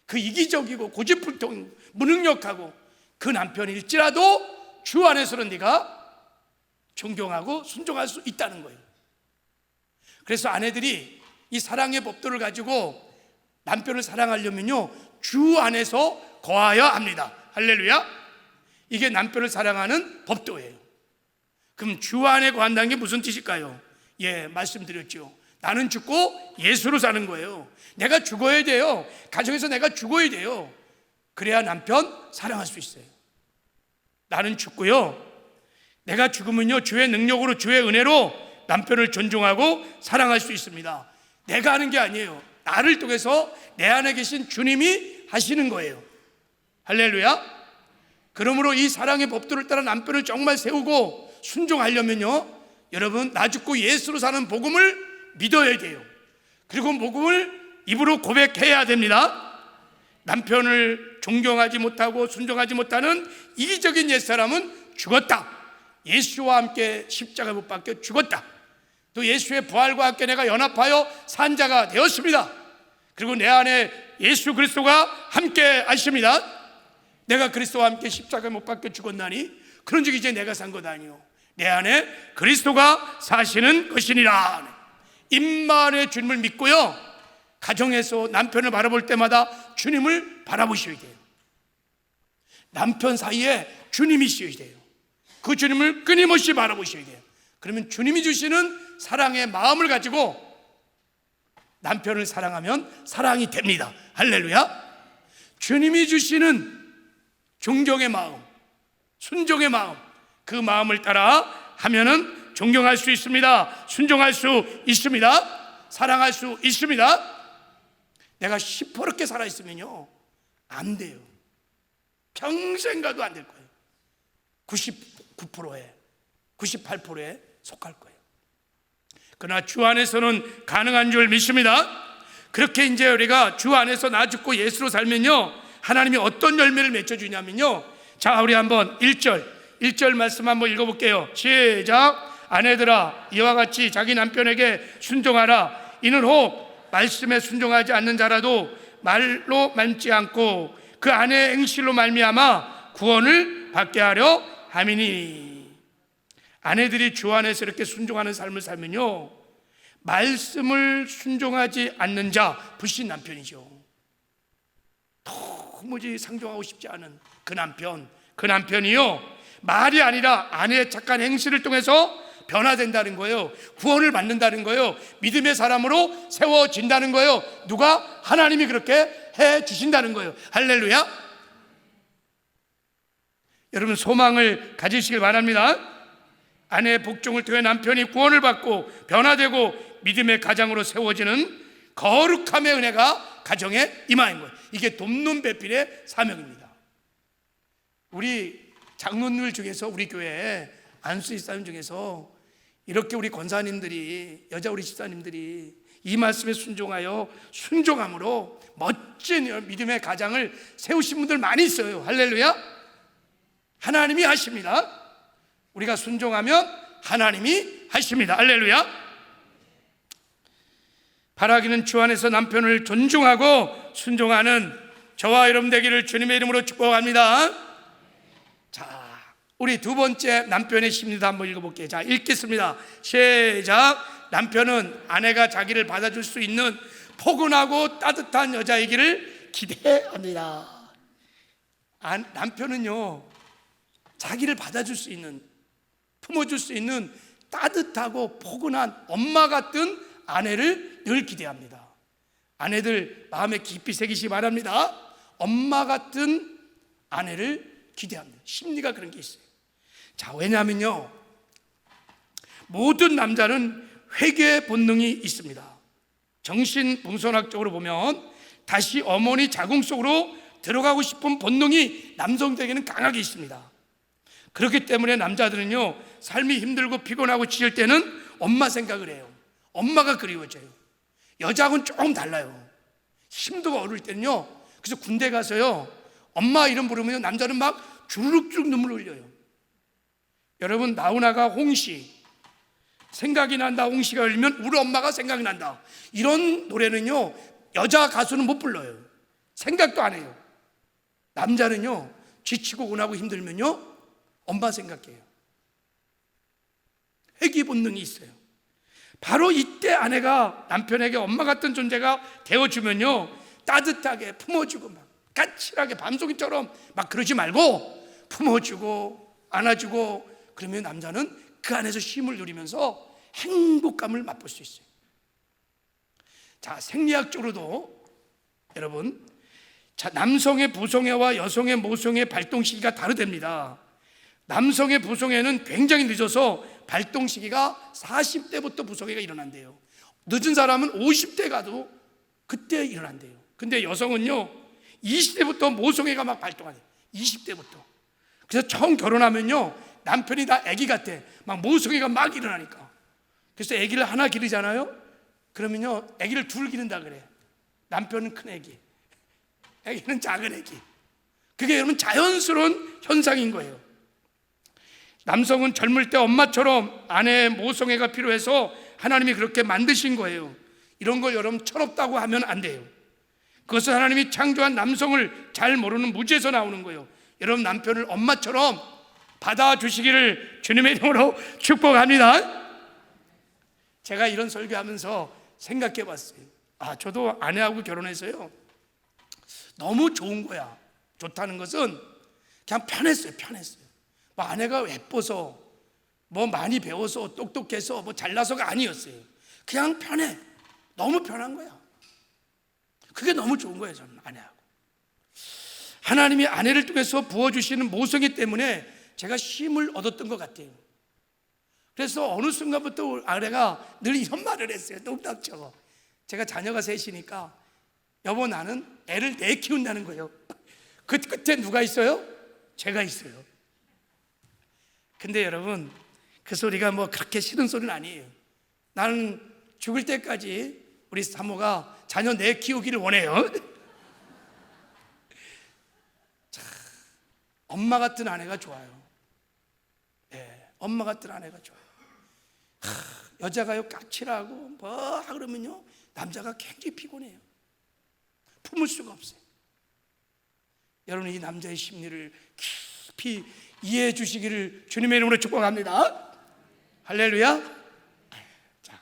그 이기적이고 고집불통 무능력하고 그 남편일지라도 주 안에서는 네가 존경하고 순종할 수 있다는 거예요. 그래서 아내들이 이 사랑의 법도를 가지고 남편을 사랑하려면요, 주 안에서 거하여야 합니다. 할렐루야. 이게 남편을 사랑하는 법도예요. 그럼 주 안에 거한다는 게 무슨 뜻일까요? 예, 말씀드렸죠. 나는 죽고 예수로 사는 거예요. 내가 죽어야 돼요. 가정에서 내가 죽어야 돼요. 그래야 남편 사랑할 수 있어요. 나는 죽고요, 내가 죽으면요, 주의 능력으로, 주의 은혜로 남편을 존중하고 사랑할 수 있습니다. 내가 하는 게 아니에요. 나를 통해서 내 안에 계신 주님이 하시는 거예요. 할렐루야. 그러므로 이 사랑의 법도를 따라 남편을 정말 세우고 순종하려면요, 여러분, 나 죽고 예수로 사는 복음을 믿어야 돼요. 그리고 복음을 입으로 고백해야 됩니다. 남편을 존경하지 못하고 순종하지 못하는 이기적인 옛사람은 죽었다. 예수와 함께 십자가 못 박혀 죽었다. 또 예수의 부활과 함께 내가 연합하여 산 자가 되었습니다. 그리고 내 안에 예수 그리스도가 함께 하십니다. 내가 그리스도와 함께 십자가에 못 박혀 죽었나니 그런즉 이제 내가 산 것 아니요 내 안에 그리스도가 사시는 것이니라. 임마누엘 주님을 믿고요, 가정에서 남편을 바라볼 때마다 주님을 바라보셔야 돼요. 남편 사이에 주님이 있어야 돼요. 그 주님을 끊임없이 바라보셔야 돼요. 그러면 주님이 주시는 사랑의 마음을 가지고 남편을 사랑하면 사랑이 됩니다. 할렐루야. 주님이 주시는 존경의 마음, 순종의 마음, 그 마음을 따라 하면은 존경할 수 있습니다. 순종할 수 있습니다. 사랑할 수 있습니다. 내가 시퍼렇게 살아있으면요, 안 돼요. 평생 가도 안 될 거예요. 99%에 98%에 속할 거예요. 그러나 주 안에서는 가능한 줄 믿습니다. 그렇게 이제 우리가 주 안에서 나 죽고 예수로 살면요, 하나님이 어떤 열매를 맺어주냐면요, 자, 우리 한번 1절 말씀 한번 읽어볼게요. 시작. 아내들아, 이와 같이 자기 남편에게 순종하라. 이는 혹 말씀에 순종하지 않는 자라도 말로 맘지 않고 그 아내의 행실로 말미암아 구원을 받게 하려 함이니. 아내들이 주 안에서 이렇게 순종하는 삶을 살면요, 말씀을 순종하지 않는 자, 불신 남편이죠. 도무지 상종하고 싶지 않은 그 남편이요, 말이 아니라 아내의 착한 행실을 통해서 변화된다는 거예요. 구원을 받는다는 거예요. 믿음의 사람으로 세워진다는 거예요. 누가? 하나님이 그렇게 해 주신다는 거예요. 할렐루야. 여러분, 소망을 가지시길 바랍니다. 아내의 복종을 통해 남편이 구원을 받고 변화되고 믿음의 가장으로 세워지는 거룩함의 은혜가 가정에 임하는 거예요. 이게 돕는 배필의 사명입니다. 우리 장로님들 중에서, 우리 교회 안수 집사님 중에서 이렇게 우리 권사님들이, 여자 우리 집사님들이 이 말씀에 순종하여 순종함으로 멋진 믿음의 가장을 세우신 분들 많이 있어요. 할렐루야. 하나님이 하십니다. 우리가 순종하면 하나님이 하십니다. 할렐루야. 바라기는 주 안에서 남편을 존중하고 순종하는 저와 여러분 되기를 주님의 이름으로 축복합니다. 자, 우리 두 번째 남편의 심리도 한번 읽어볼게요. 자, 읽겠습니다. 시작. 남편은 아내가 자기를 받아줄 수 있는 포근하고 따뜻한 여자이기를 기대합니다. 남편은요, 자기를 받아줄 수 있는, 품어줄 수 있는 따뜻하고 포근한 엄마 같은 아내를 늘 기대합니다. 아내들 마음에 깊이 새기시 바랍니다. 엄마 같은 아내를 기대합니다. 심리가 그런 게 있어요. 자, 왜냐하면요, 모든 남자는 회개 본능이 있습니다. 정신분석학적으로 보면 다시 어머니 자궁 속으로 들어가고 싶은 본능이 남성들에게는 강하게 있습니다. 그렇기 때문에 남자들은요, 삶이 힘들고 피곤하고 지칠 때는 엄마 생각을 해요. 엄마가 그리워져요. 여자하고는 조금 달라요. 힘들고 어릴 때는요, 그래서 군대 가서요, 엄마 이름 부르면 남자는 막 주르륵 눈물 흘려요. 여러분, 나훈아가 홍시, 생각이 난다, 홍시가 흘리면 우리 엄마가 생각이 난다, 이런 노래는요, 여자 가수는 못 불러요. 생각도 안 해요. 남자는요, 지치고 원하고 힘들면요, 엄마 생각해요. 회귀 본능이 있어요. 바로 이때 아내가 남편에게 엄마 같은 존재가 되어주면요, 따뜻하게 품어주고 막 까칠하게 밤송이처럼 막 그러지 말고 품어주고 안아주고, 그러면 남자는 그 안에서 쉼을 누리면서 행복감을 맛볼 수 있어요. 자, 생리학적으로도 여러분, 자, 남성의 부성애와 여성의 모성애 발동 시기가 다르답니다. 남성의 부성애는 굉장히 늦어서 발동 시기가 40대부터 부성애가 일어난대요. 늦은 사람은 50대 가도 그때 일어난대요. 근데 여성은요 20대부터 모성애가 막 발동하대요. 20대부터. 그래서 처음 결혼하면요 남편이 다 아기 같아. 막 모성애가 막 일어나니까. 그래서 아기를 하나 기르잖아요. 그러면요 아기를 둘 기른다 그래. 남편은 큰 아기, 아기는 작은 아기. 그게 여러분 자연스러운 현상인 거예요. 남성은 젊을 때 엄마처럼 아내의 모성애가 필요해서 하나님이 그렇게 만드신 거예요. 이런 걸 여러분 철없다고 하면 안 돼요. 그것은 하나님이 창조한 남성을 잘 모르는 무지에서 나오는 거예요. 여러분 남편을 엄마처럼 받아주시기를 주님의 이름으로 축복합니다. 제가 이런 설교하면서 생각해 봤어요. 저도 아내하고 결혼해서요 너무 좋은 거야. 좋다는 것은 그냥 편했어요. 뭐 아내가 예뻐서 뭐 많이 배워서 똑똑해서 뭐 잘나서가 아니었어요. 그냥 편해. 너무 편한 거야. 그게 너무 좋은 거예요. 저는 아내하고. 하나님이 아내를 통해서 부어주시는 모성애 때문에 제가 쉼을 얻었던 것 같아요. 그래서 어느 순간부터 아내가 늘 이런 말을 했어요. 똑딱쳐. 제가 자녀가 셋이니까 여보 나는 애를 내 키운다는 거예요. 그 끝에 누가 있어요? 제가 있어요. 근데 여러분 그 소리가 뭐 그렇게 싫은 소리는 아니에요. 나는 죽을 때까지 우리 사모가 자녀 내 키우기를 원해요. 자, 엄마 같은 아내가 좋아요. 네, 엄마 같은 아내가 좋아요. 여자가요 까칠하고 뭐 그러면요 남자가 굉장히 피곤해요. 품을 수가 없어요. 여러분 이 남자의 심리를 깊이 이해해 주시기를 주님의 이름으로 축복합니다. 할렐루야. 자,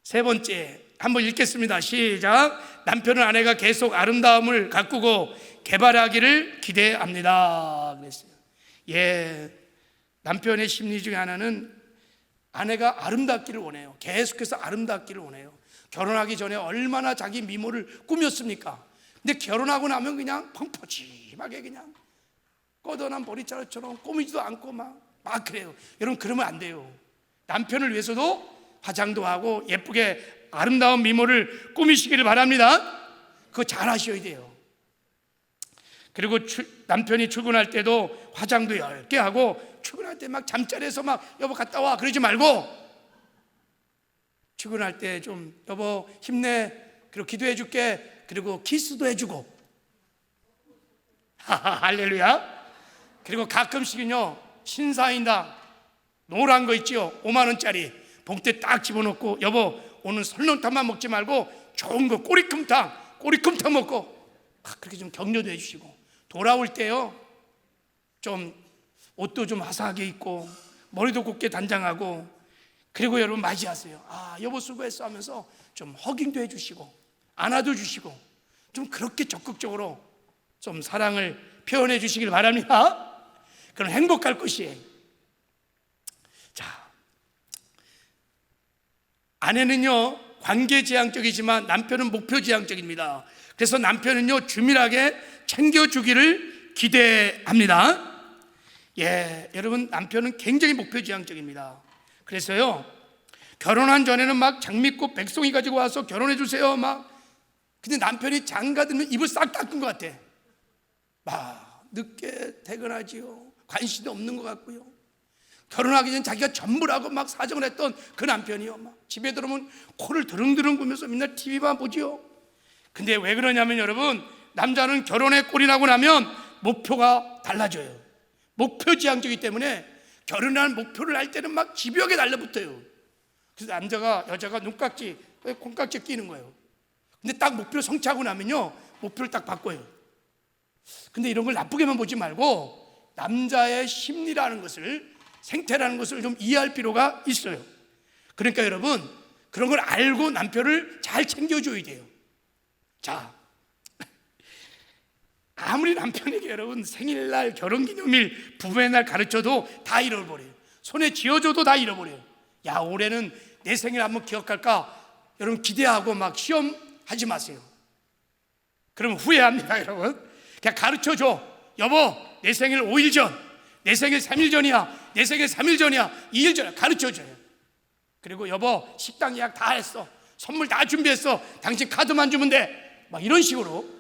세 번째 한번 읽겠습니다. 시작. 남편은 아내가 계속 아름다움을 가꾸고 개발하기를 기대합니다. 그랬어요. 남편의 심리 중에 하나는 아내가 아름답기를 원해요. 계속해서 아름답기를 원해요. 결혼하기 전에 얼마나 자기 미모를 꾸몄습니까? 근데 결혼하고 나면 그냥 펑퍼짐하게 그냥 꺼져난 머리자루처럼 꾸미지도 않고 막 그래요. 여러분 그러면 안 돼요. 남편을 위해서도 화장도 하고 예쁘게 아름다운 미모를 꾸미시기를 바랍니다. 그거 잘 하셔야 돼요. 그리고 남편이 출근할 때도 화장도 10개 하고 출근할 때 막 잠자리에서 막 여보 갔다 와 그러지 말고 출근할 때 좀 여보 힘내 그리고 기도해 줄게 그리고 키스도 해주고 할렐루야. 그리고 가끔씩은요 신사인당 노란 거 있죠 5만 원짜리 봉투에 딱 집어넣고 여보 오늘 설렁탕만 먹지 말고 좋은 거 꼬리곰탕 먹고 그렇게 좀 격려도 해주시고 돌아올 때요 좀 옷도 좀 화사하게 입고 머리도 곱게 단장하고 그리고 여러분 맞이하세요. 여보 수고했어 하면서 좀 허깅도 해주시고 안아도 주시고 좀 그렇게 적극적으로 좀 사랑을 표현해 주시길 바랍니다. 그럼 행복할 것이에요. 자, 아내는요 관계지향적이지만 남편은 목표지향적입니다. 그래서 남편은요 주밀하게 챙겨주기를 기대합니다. 여러분 남편은 굉장히 목표지향적입니다. 그래서요 결혼한 전에는 막 장미꽃 백송이 가지고 와서 결혼해 주세요 근데 남편이 장가 들면 입을 싹 닦은 것 같아. 늦게 퇴근하지요. 관심도 없는 것 같고요. 결혼하기 전 자기가 전부라고 막 사정을 했던 그 남편이요 집에 들어오면 코를 드릉드릉 구면서 맨날 TV만 보지요. 근데 왜 그러냐면 여러분 남자는 결혼에 꼴이 나고 나면 목표가 달라져요. 목표지향적이기 때문에 결혼하는 목표를 할 때는 막 집요하게 달라붙어요. 그래서 여자가 눈깍지 콩깍지 끼는 거예요. 근데 딱 목표를 성취하고 나면요 목표를 딱 바꿔요. 근데 이런 걸 나쁘게만 보지 말고 남자의 심리라는 것을 생태라는 것을 좀 이해할 필요가 있어요. 그러니까 여러분, 그런 걸 알고 남편을 잘 챙겨줘야 돼요. 자, 아무리 남편에게 여러분 생일날, 결혼기념일, 부부의 날 가르쳐도 다 잃어버려요. 손에 쥐어줘도 다 잃어버려요. 야, 올해는 내 생일 한번 기억할까? 여러분 기대하고 막 시험하지 마세요. 그러면 후회합니다. 여러분, 그냥 가르쳐줘. 여보, 내 생일 5일 전, 내 생일 3일 전이야, 내 생일 3일 전이야, 2일 전이야. 가르쳐줘요. 그리고 여보, 식당 예약 다 했어, 선물 다 준비했어, 당신 카드만 주면 돼. 막 이런 식으로.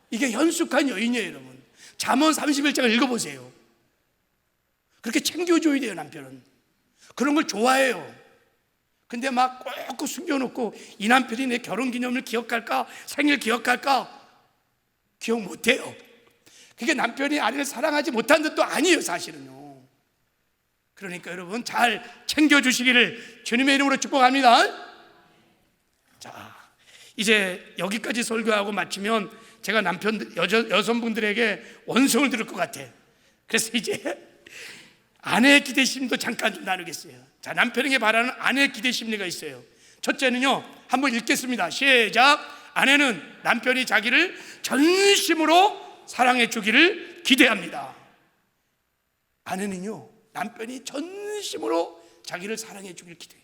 이게 현숙한 여인이에요. 여러분, 잠언 31장을 읽어보세요. 그렇게 챙겨줘야 돼요. 남편은 그런 걸 좋아해요. 근데 막 꼭 숨겨놓고, 이 남편이 내 결혼기념일 기억할까, 생일 기억할까? 기억 못해요. 그게 남편이 아내를 사랑하지 못한 것도 아니에요, 사실은요. 그러니까 여러분, 잘 챙겨주시기를 주님의 이름으로 축복합니다. 자, 이제 여기까지 설교하고 마치면 제가 여성분들에게 원성을 들을 것 같아요. 그래서 이제 아내의 기대심도 잠깐 좀 나누겠어요. 자, 남편에게 바라는 아내의 기대심리가 있어요. 첫째는요, 한번 읽겠습니다. 시작. 아내는 남편이 자기를 전심으로 사랑해 주기를 기대합니다. 아내는요, 남편이 전심으로 자기를 사랑해 주기를 기대해요.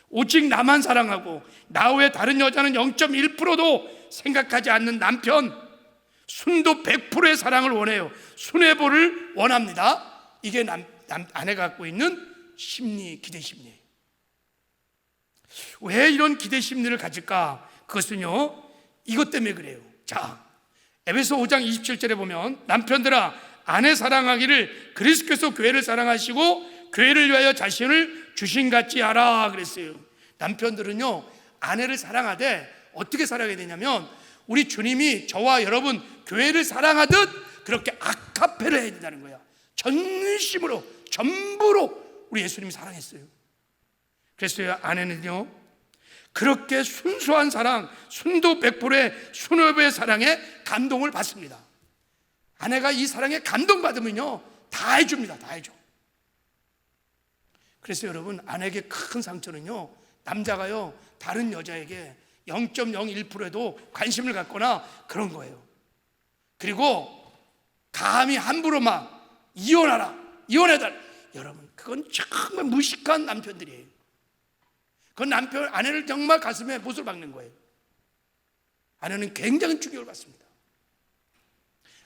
오직 나만 사랑하고 나 외 다른 여자는 0.1%도 생각하지 않는 남편, 순도 100%의 사랑을 원해요. 순애보를 원합니다. 이게 아내가 갖고 있는 심리, 기대 심리예요. 왜 이런 기대 심리를 가질까? 그것은요, 이것 때문에 그래요. 자, 에베소 5장 27절에 보면, 남편들아 아내 사랑하기를 그리스도께서 교회를 사랑하시고 교회를 위하여 자신을 주신같이 하라 그랬어요. 남편들은요, 아내를 사랑하되 어떻게 사랑해야 되냐면, 우리 주님이 저와 여러분 교회를 사랑하듯 그렇게 아카페를 해야 된다는 거야. 전심으로, 전부로 우리 예수님이 사랑했어요. 그래서 아내는요, 그렇게 순수한 사랑, 순도 100%의 순애보의 사랑에 감동을 받습니다. 아내가 이 사랑에 감동받으면요, 다 해줍니다. 다 해줘. 그래서 여러분, 아내에게 큰 상처는요, 남자가요 다른 여자에게 0.01%에도 관심을 갖거나 그런 거예요. 그리고 감히 함부로 막 이혼하라, 이혼해달라. 여러분, 그건 정말 무식한 남편들이에요. 그건 아내를 정말 가슴에 못을 박는 거예요. 아내는 굉장히 충격을 받습니다.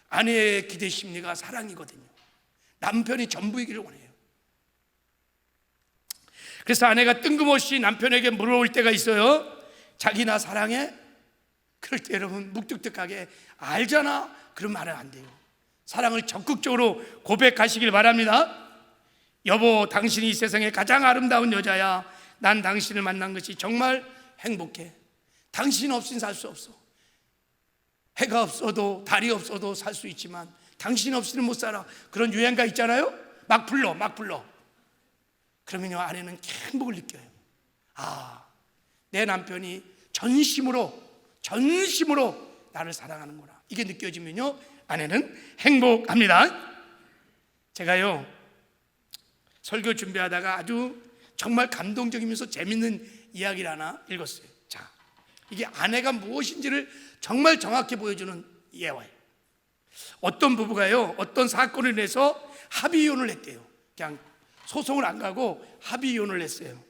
아내의 기대 심리가 사랑이거든요. 남편이 전부이기를 원해요. 그래서 아내가 뜬금없이 남편에게 물어올 때가 있어요. 자기 나 사랑해? 그럴 때 여러분, 묵뚝뚝하게 알잖아, 그런 말은 안 돼요. 사랑을 적극적으로 고백하시길 바랍니다. 여보, 당신이 이 세상에 가장 아름다운 여자야. 난 당신을 만난 것이 정말 행복해. 당신 없인 살 수 없어. 해가 없어도 달이 없어도 살 수 있지만 당신 없이는 못 살아. 그런 유행가 있잖아요. 막 불러. 그러면요, 아내는 행복을 느껴요. 아, 내 남편이 전심으로 나를 사랑하는구나. 이게 느껴지면요, 아내는 행복합니다. 제가요, 설교 준비하다가 아주 정말 감동적이면서 재밌는 이야기를 하나 읽었어요. 자, 이게 아내가 무엇인지를 정말 정확히 보여주는 예화예요. 어떤 부부가요, 어떤 사건을 인해서 합의 이혼을 했대요. 그냥 소송을 안 가고 합의 이혼을 했어요.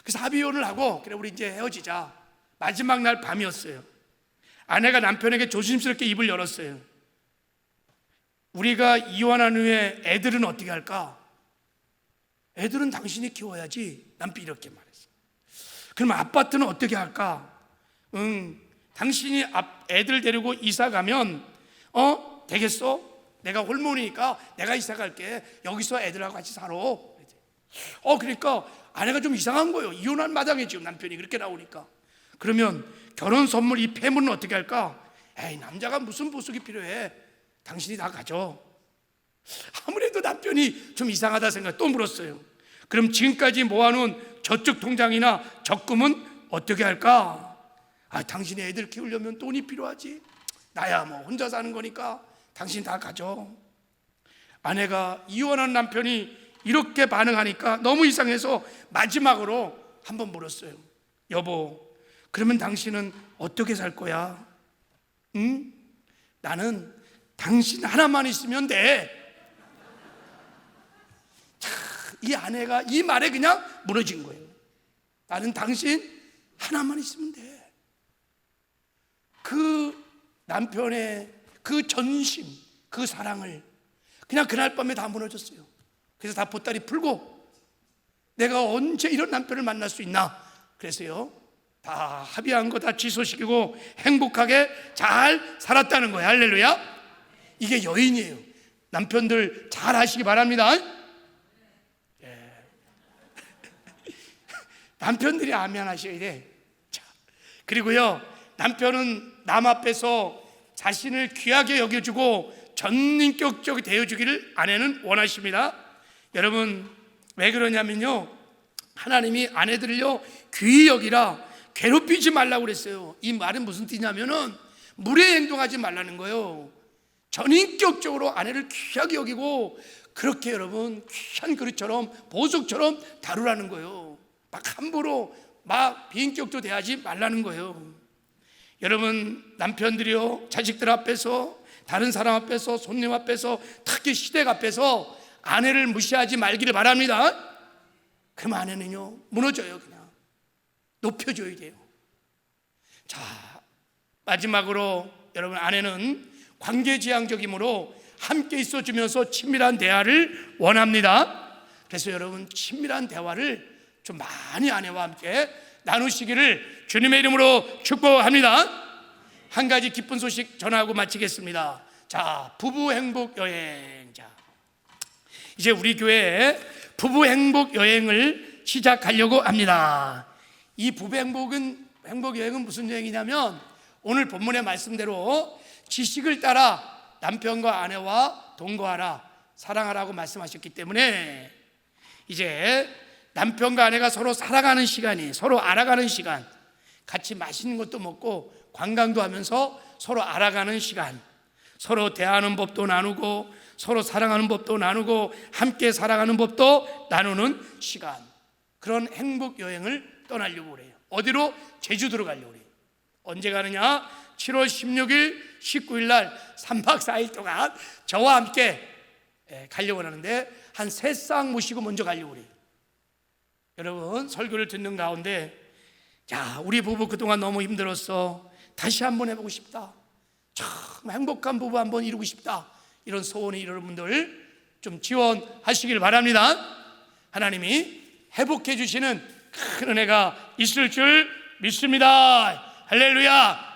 그래서 합의 이혼을 하고, 그래 우리 이제 헤어지자. 마지막 날 밤이었어요. 아내가 남편에게 조심스럽게 입을 열었어요. 우리가 이혼한 후에 애들은 어떻게 할까? 애들은 당신이 키워야지. 남편이 이렇게 말했어요. 그럼 아파트는 어떻게 할까? 당신이 애들 데리고 이사 가면 되겠어? 내가 홀몸이니까 내가 이사 갈게. 여기서 애들하고 같이 살아. 그러니까 아내가 좀 이상한 거예요. 이혼한 마당에 지금 남편이 그렇게 나오니까. 그러면 결혼 선물 이 폐물은 어떻게 할까? 에이, 남자가 무슨 보석이 필요해. 당신이 다 가져. 아무래도 남편이 좀 이상하다 생각. 또 물었어요. 그럼 지금까지 모아놓은 저축 통장이나 적금은 어떻게 할까? 당신이 애들 키우려면 돈이 필요하지. 나야 뭐 혼자 사는 거니까 당신 다 가져. 아내가 이혼한 남편이 이렇게 반응하니까 너무 이상해서 마지막으로 한번 물었어요. 여보, 그러면 당신은 어떻게 살 거야? 응? 나는 당신 하나만 있으면 돼. 이 아내가 이 말에 그냥 무너진 거예요. 나는 당신 하나만 있으면 돼. 그 남편의 그 전심, 그 사랑을 그냥 그날 밤에 다 무너졌어요. 그래서 다 보따리 풀고 내가 언제 이런 남편을 만날 수 있나? 그래서요, 다 합의한 거 다 취소시키고 행복하게 잘 살았다는 거예요. 할렐루야. 이게 여인이에요. 남편들 잘 하시기 바랍니다. 남편들이 아멘 하셔야 돼. 자, 그리고요, 남편은 남 앞에서 자신을 귀하게 여겨주고 전인격적으로 대해주기를 아내는 원하십니다. 여러분, 왜 그러냐면요, 하나님이 아내들을요 귀히 여기라, 괴롭히지 말라고 그랬어요. 이 말은 무슨 뜻이냐면은 무례 행동하지 말라는 거예요. 전인격적으로 아내를 귀하게 여기고 그렇게 여러분 귀한 그릇처럼 보석처럼 다루라는 거예요. 막 함부로 막 비인격도 대하지 말라는 거예요. 여러분, 남편들이요 자식들 앞에서, 다른 사람 앞에서, 손님 앞에서, 특히 시댁 앞에서 아내를 무시하지 말기를 바랍니다. 그럼 아내는요 무너져요. 그냥 높여줘야 돼요. 자, 마지막으로 여러분, 아내는 관계지향적이므로 함께 있어주면서 친밀한 대화를 원합니다. 그래서 여러분, 친밀한 대화를 좀 많이 아내와 함께 나누시기를 주님의 이름으로 축복합니다. 한 가지 기쁜 소식 전하고 마치겠습니다. 자, 부부 행복 여행. 자, 이제 우리 교회에 부부 행복 여행을 시작하려고 합니다. 이 부부 행복 여행은 무슨 여행이냐면, 오늘 본문의 말씀대로 지식을 따라 남편과 아내와 동거하라, 사랑하라고 말씀하셨기 때문에 이제 남편과 아내가 서로 살아가는 시간이, 서로 알아가는 시간, 같이 맛있는 것도 먹고 관광도 하면서 서로 알아가는 시간, 서로 대하는 법도 나누고 서로 사랑하는 법도 나누고 함께 살아가는 법도 나누는 시간, 그런 행복 여행을 떠나려고 그래요. 어디로? 제주도로 가려고 그래요. 언제 가느냐? 7월 16일, 19일 날 3박 4일 동안 저와 함께 가려고 하는데 한 3쌍 모시고 먼저 가려고 그래요. 여러분, 설교를 듣는 가운데, 야, 우리 부부 그동안 너무 힘들었어, 다시 한번 해보고 싶다, 참 행복한 부부 한번 이루고 싶다, 이런 소원이 여러분들 좀 지원하시길 바랍니다. 하나님이 회복해 주시는 큰 은혜가 있을 줄 믿습니다. 할렐루야.